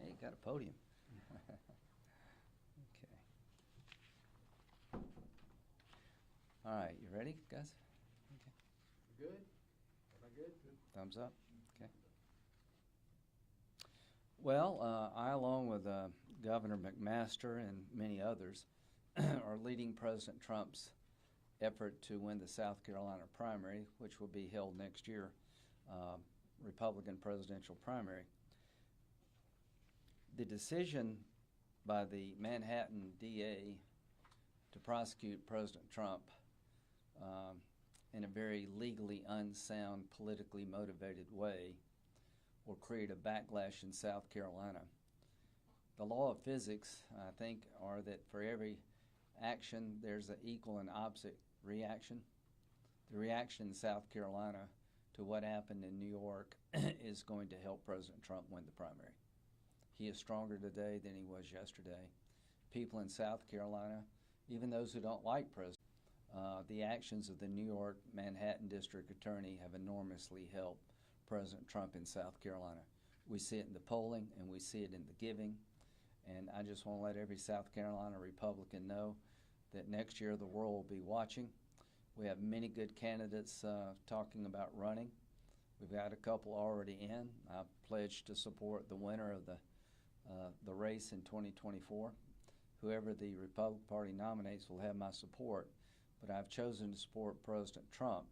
Hey, you got a podium. Okay. All right, you ready, guys? Okay. Good? Am I good? Thumbs up. Okay. Well, I, along with Governor McMaster and many others, are leading President Trump's effort to win the South Carolina primary, which will be held next year, Republican presidential primary. The decision by the Manhattan DA to prosecute President Trump in a very legally unsound, politically motivated way will create a backlash in South Carolina. The law of physics, I think, are that for every action, there's an equal and opposite reaction. The reaction in South Carolina to what happened in New York is going to help President Trump win the primary. He is stronger today than he was yesterday. People in South Carolina, even those who don't like President, the actions of the New York Manhattan District Attorney have enormously helped President Trump in South Carolina. We see it in the polling and we see it in the giving. And I just want to let every South Carolina Republican know that next year the world will be watching. We have many good candidates talking about running. We've got a couple already in. I pledged to support the winner of the race in 2024. Whoever the Republican Party nominates will have my support, but I've chosen to support President Trump,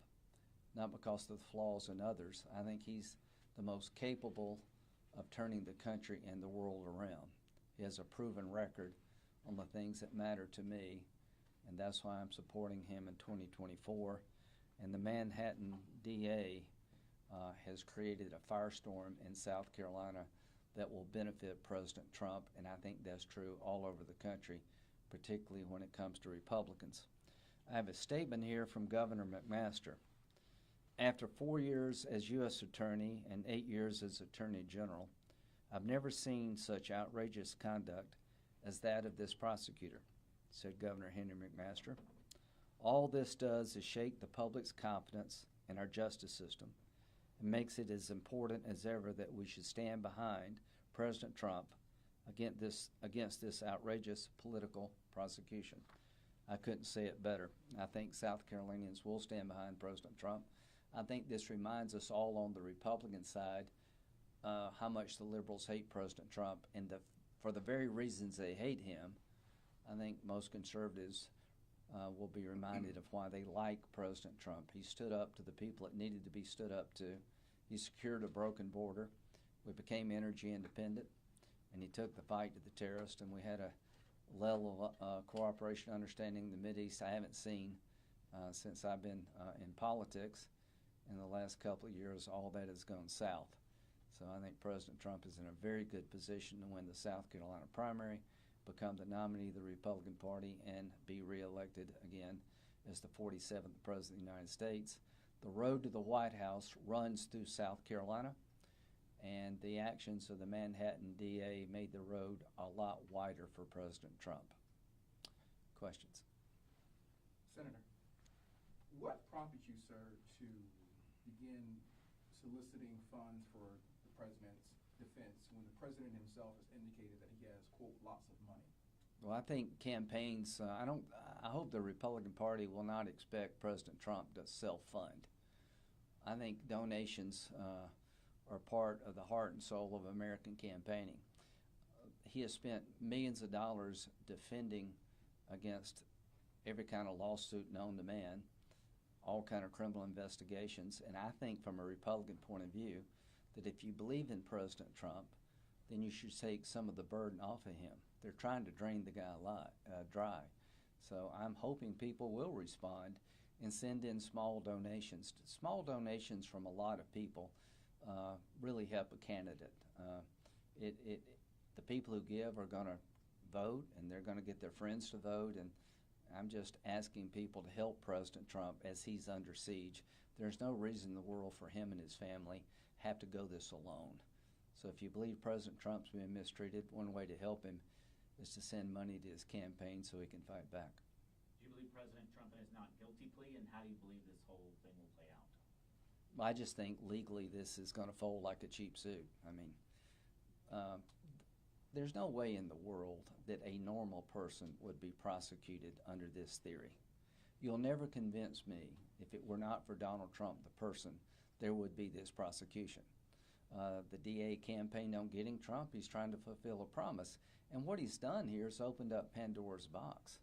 not because of the flaws in others. I think he's the most capable of turning the country and the world around. He has a proven record on the things that matter to me, and that's why I'm supporting him in 2024. And the Manhattan DA has created a firestorm in South Carolina that will benefit President Trump, and I think that's true all over the country, particularly when it comes to Republicans. I have a statement here from Governor McMaster. After 4 years as U.S. Attorney and 8 years as Attorney General, I've never seen such outrageous conduct as that of this prosecutor, said Governor Henry McMaster. All this does is shake the public's confidence in our justice system and makes it as important as ever that we should stand behind President Trump against this outrageous political prosecution. I couldn't say it better. I think South Carolinians will stand behind President Trump. I think this reminds us all on the Republican side how much the liberals hate President Trump, and for the very reasons they hate him, I think most conservatives will be reminded of why they like President Trump. He stood up to the people it needed to be stood up to. He secured a broken border. We became energy independent, and he took the fight to the terrorists, and we had a level of cooperation, understanding in the Mideast I haven't seen since I've been in politics. In the last couple of years, all that has gone south. So I think President Trump is in a very good position to win the South Carolina primary, become the nominee of the Republican Party, and be reelected again as the 47th President of the United States. The road to the White House runs through South Carolina, and the actions of the Manhattan DA made the road a lot wider for President Trump. Questions? Senator, what prompted you, sir, to begin soliciting funds for the president's defense when the president himself has indicated that he has, quote, lots of money? Well, I think campaigns, I hope the Republican Party will not expect President Trump to self-fund. I think donations are part of the heart and soul of American campaigning. He has spent millions of dollars defending against every kind of lawsuit known to man, all kind of criminal investigations. And I think from a Republican point of view that if you believe in President Trump, then you should take some of the burden off of him. They're trying to drain the guy dry. So I'm hoping people will respond and send in small donations. Small donations from a lot of people really help a candidate. The people who give are going to vote, and they're going to get their friends to vote, and I'm just asking people to help President Trump as he's under siege. There's no reason in the world for him and his family have to go this alone. So if you believe President Trump's being mistreated, one way to help him is to send money to his campaign so he can fight back. Do you believe President Trump in his not guilty plea, and how do you believe this whole thing will play out? Well, I just think legally this is going to fold like a cheap suit. I mean, there's no way in the world that a normal person would be prosecuted under this theory. You'll never convince me, if it were not for Donald Trump, the person, there would be this prosecution. The DA campaigned on getting Trump. He's trying to fulfill a promise. And what he's done here is opened up Pandora's box.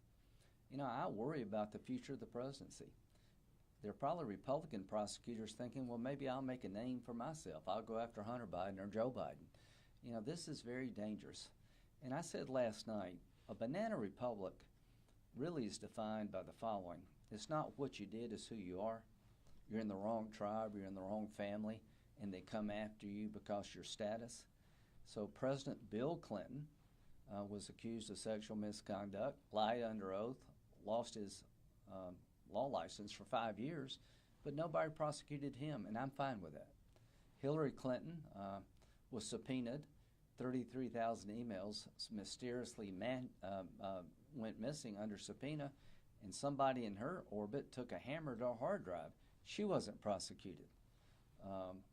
You know, I worry about the future of the presidency. There are probably Republican prosecutors thinking, well, maybe I'll make a name for myself. I'll go after Hunter Biden or Joe Biden. You know, this is very dangerous. And I said last night, a banana republic really is defined by the following. It's not what you did, it's who you are. You're in the wrong tribe, you're in the wrong family, and they come after you because of your status. So President Bill Clinton was accused of sexual misconduct, lied under oath, lost his law license for 5 years, but nobody prosecuted him, and I'm fine with that. Hillary Clinton was subpoenaed. 33,000 emails mysteriously went missing under subpoena, and somebody in her orbit took a hammer to a hard drive. She wasn't prosecuted.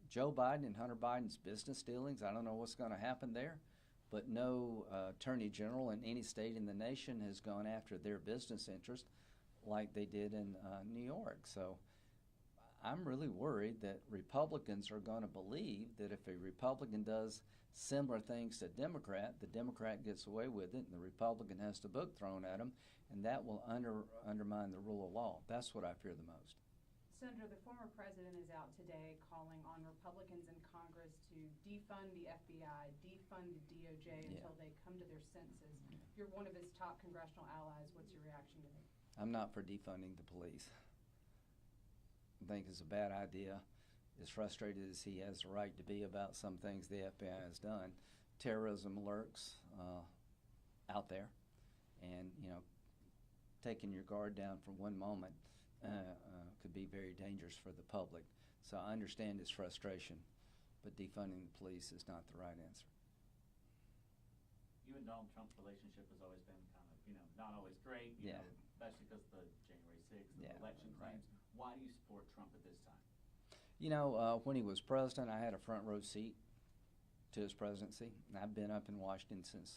Joe Biden and Hunter Biden's business dealings, I don't know what's going to happen there, but no attorney general in any state in the nation has gone after their business interest like they did in New York. So I'm really worried that Republicans are going to believe that if a Republican does similar things to a Democrat, the Democrat gets away with it and the Republican has the book thrown at him, and that will undermine the rule of law. That's what I fear the most. Senator, the former president is out today calling on Republicans in Congress to defund the FBI, defund the DOJ until they come to their senses. You're one of his top congressional allies. What's your reaction to that? I'm not for defunding the police. I think it's a bad idea. As frustrated as he has the right to be about some things the FBI has done, terrorism lurks out there, and you know, taking your guard down for one moment could be very dangerous for the public. So I understand his frustration, but defunding the police is not the right answer. You and Donald Trump's relationship has always been kind of, you know, not always great, you know, especially because of the January 6th election claims. Right. Why do you support Trump at this time? You know, when he was president, I had a front row seat to his presidency. And I've been up in Washington since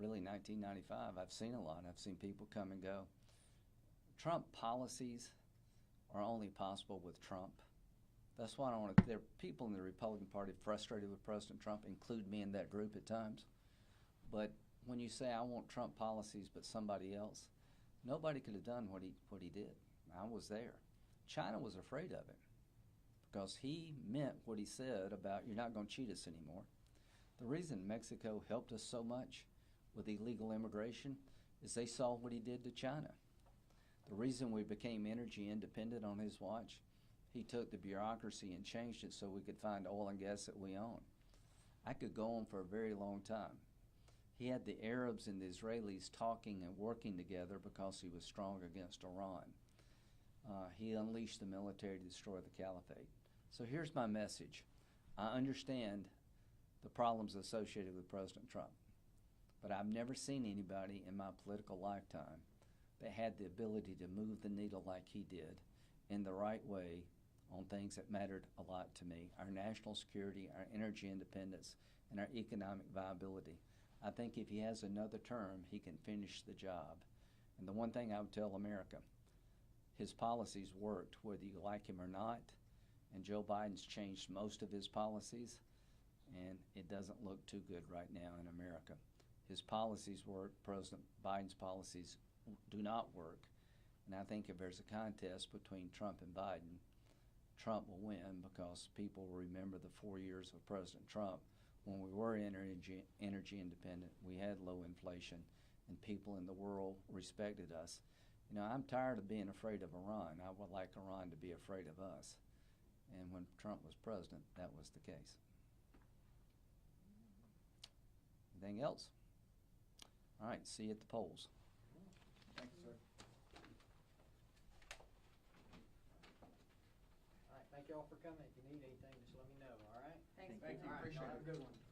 really 1995. I've seen a lot. I've seen people come and go. Trump policies are only possible with Trump. That's why I don't want to. There are people in the Republican Party frustrated with President Trump, include me in that group at times. But when you say I want Trump policies but somebody else, nobody could have done what he did. I was there. China was afraid of him because he meant what he said about you're not going to cheat us anymore. The reason Mexico helped us so much with illegal immigration is they saw what he did to China. The reason we became energy independent on his watch, he took the bureaucracy and changed it so we could find oil and gas that we own. I could go on for a very long time. He had the Arabs and the Israelis talking and working together because he was strong against Iran. He unleashed the military to destroy the caliphate. So here's my message. I understand the problems associated with President Trump, but I've never seen anybody in my political lifetime that had the ability to move the needle like he did in the right way on things that mattered a lot to me, our national security, our energy independence, and our economic viability. I think if he has another term, he can finish the job. And the one thing I would tell America, his policies worked whether you like him or not, and Joe Biden's changed most of his policies, and it doesn't look too good right now in America. His policies worked, President Biden's policies do not work. And I think if there's a contest between Trump and Biden, Trump will win, because people will remember the 4 years of President Trump when we were energy independent, we had low inflation, and people in the world respected us. You know, I'm tired of being afraid of Iran. I would like Iran to be afraid of us. And when Trump was president, that was the case. Anything else? All right, see you at the polls. Thank you, sir. All right, thank you all for coming. If you need anything, just let me know, all right? Thanks. Thank you, All right, appreciate y'all it. have a good one.